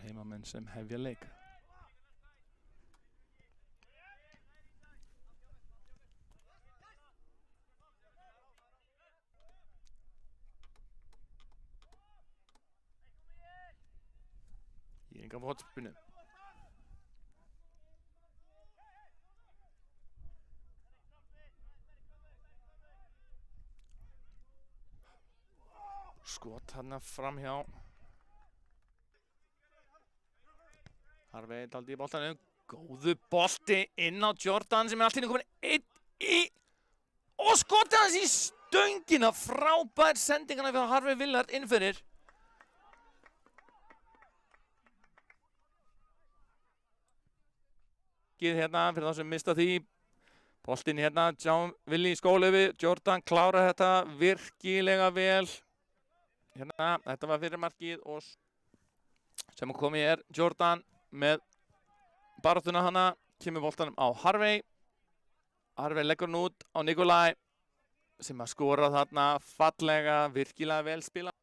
heimamenn sem hefja leik. Gýring af hornspyrnu. Skot þarna framhjá. Harvey daldi í boltanum. Góðu bolti inn á Jordan sem allt í einu komin einn í. Og skotið hans í stöngina. Frábær sendingana fyrir Harvey Willard innfyrir. Hérna fyrir þá sem mista því. Boltinn hérna, John Willi skólefi. Jordan klárar þetta virkilega vel. Hérna, þetta var fyrir markið og sem komið Jordan með baráttuna hana, kemur boltanum á Harvey. Harvey leggur hann út á Nikolai sem að skora þarna fallega, virkilega vel spila.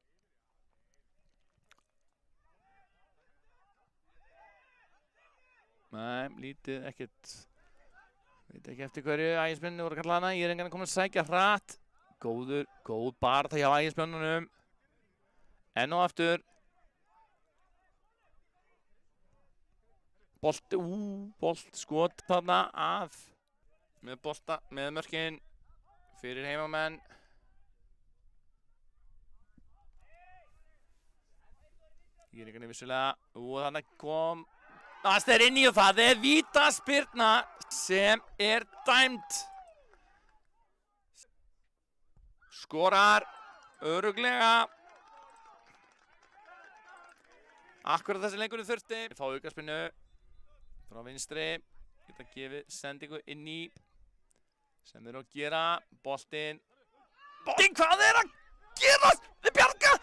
Nei, lítið ekkert. Veit ekki eftir hverju Ægismenn voru að kalla hana. Ég engan að koma að sækja hratt. Góð barátta hjá Ægismennunum. Enn og aftur. Bolt skot þarna af. Með mörkin fyrir heimamenn. Ég er ekki vissulega. Þannig kom. Það er inn í og það vítaspyrna sem dæmd. Skorar örugglega. Akkurat þessi leikurinn þurfti. Fá aukaspyrnu frá vinstri. Geta gefið sendingu inn í. Sem þeir að gera. Boltinn. Hvað að gerast? Þið bjarga!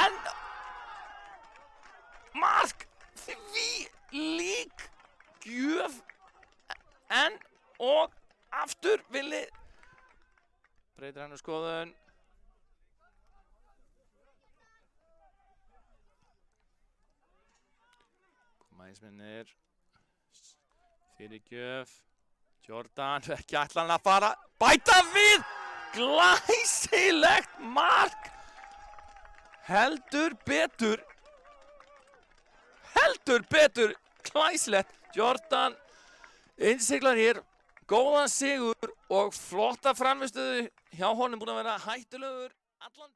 En mark! Því lík gjöf. En og aftur Willi. Breytir hann skoðun. Ægismennir. Fyrirgjöf. Jordan, ekki ætla hann að fara. Bæta við! Glæsilegt mark! Heldur betur. Glæsilegt. Jordan innsiglar hér. Góðan sigur og flotta frammistöðu hjá honum, búin að vera hættulegur allan.